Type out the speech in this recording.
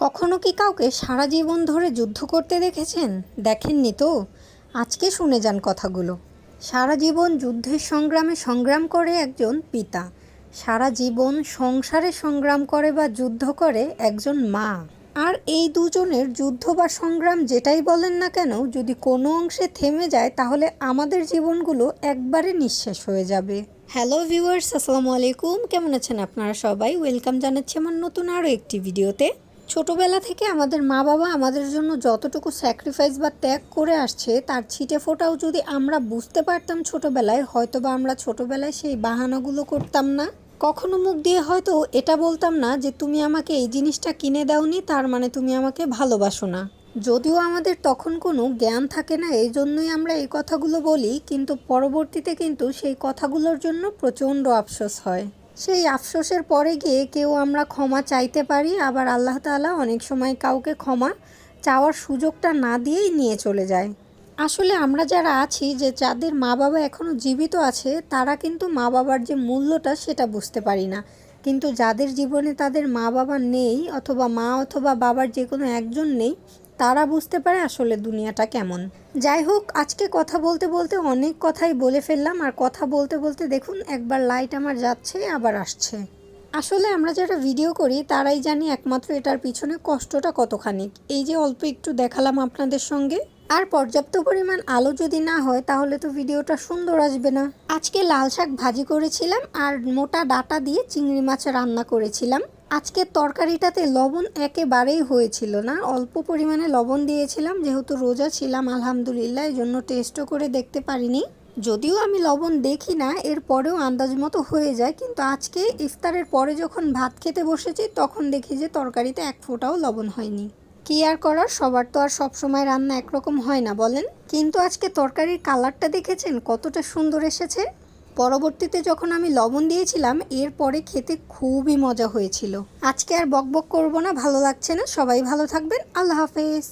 কখনো কি কাউকে সারা জীবন ধরে যুদ্ধ করতে দেখেছেন? দেখেননি তো? আজকে শুনে যান কথাগুলো। সারা জীবন যুদ্ধের সংগ্রামে সংগ্রাম করে একজন পিতা, সারা জীবন সংসারে সংগ্রাম করে বা যুদ্ধ করে একজন মা। আর এই দুজনের যুদ্ধ বা সংগ্রাম যেটাই বলেন না কেন, যদি কোনো অংশে থেমে যায় তাহলে আমাদের জীবনগুলো একবারে নিঃশেষ হয়ে যাবে। হ্যালো ভিউয়ার্স, আসসালামু আলাইকুম। কেমন আছেন আপনারা সবাই? ওয়েলকাম জানাচ্ছি আমার নতুন আরও একটি ভিডিওতে। ছোটোবেলা থেকে আমাদের মা বাবা আমাদের জন্য যতটুকু স্যাক্রিফাইস বা ত্যাগ করে আসছে তার ছিটে ফোটাও যদি আমরা বুঝতে পারতাম ছোটোবেলায়, হয়তোবা আমরা ছোটোবেলায় সেই বাহানাগুলো করতাম না। কখনো মুখ দিয়ে হয়তো এটা বলতাম না যে তুমি আমাকে এই জিনিসটা কিনে দাওনি, তার মানে তুমি আমাকে ভালোবাসো না। যদিও আমাদের তখন কোনো জ্ঞান থাকে না, এই জন্যই আমরা এই কথাগুলো বলি, কিন্তু পরবর্তীতে কিন্তু সেই কথাগুলোর জন্য প্রচণ্ড আফসোস হয়। সেই আফসোসের পরে গিয়ে কেউ আমরা ক্ষমা চাইতে পারি, আবার আল্লাহ তাআলা অনেক সময় কাউকে ক্ষমা চাওয়ার সুযোগটা না দিয়েই নিয়ে চলে যায়। আসলে আমরা যারা আছি, যে যাদের মা বাবা এখনও জীবিত আছে, তারা কিন্তু মা বাবার যে মূল্যটা সেটা বুঝতে পারি না। কিন্তু যাদের জীবনে তাদের মা বাবা নেই, অথবা মা অথবা বাবার যে কোনো একজন নেই, তারা বুঝতে পারে আসলে দুনিয়াটা কেমন। যাই হোক, আজকে কথা বলতে বলতে অনেক কথাই বলে ফেললাম, আর কথা বলতে বলতে দেখুন একবার লাইট আমার যাচ্ছে আবার আসছে। আসলে আমরা যারা ভিডিও করি তারাই জানি একমাত্র এটার পিছনে কষ্টটা কতখানি। এই যে অল্প একটু দেখালাম আপনাদের সঙ্গে, আর পর্যাপ্ত পরিমাণ আলো যদি না হয় তাহলে তো ভিডিওটা সুন্দর আসবে না। আজকে লাল শাক ভাজি করেছিলাম আর মোটা ডাঁটা দিয়ে চিংড়ি মাছ রান্না করেছিলাম। আজকের তরকারিটাতে লবণ একেবারেই হয়েছিল না, অল্প পরিমাণে লবণ দিয়েছিলাম, যেহেতু রোজা ছিলাম আলহামদুলিল্লাহ, এই জন্য টেস্টও করে দেখতে পারিনি। যদিও আমি লবণ দেখি না, এরপরেও আন্দাজ মতো হয়ে যায়, কিন্তু আজকে ইফতারের পরে যখন ভাত খেতে বসেছি তখন দেখি যে তরকারিতে এক ফোঁটাও লবণ হয়নি। কি আর করার, সবার তো আর সবসময় রান্না একরকম হয় না বলেন। কিন্তু আজকে তরকারির কালারটা দেখেছেন কতটা সুন্দর এসেছে। পরবর্তীতে যখন আমি লবণ দিয়েছিলাম, এরপরে খেতে খুবই মজা হয়েছিল। আজকে আর বকবক করব না, ভালো লাগছে না। সবাই ভালো থাকবেন। আল্লাহ হাফেজ।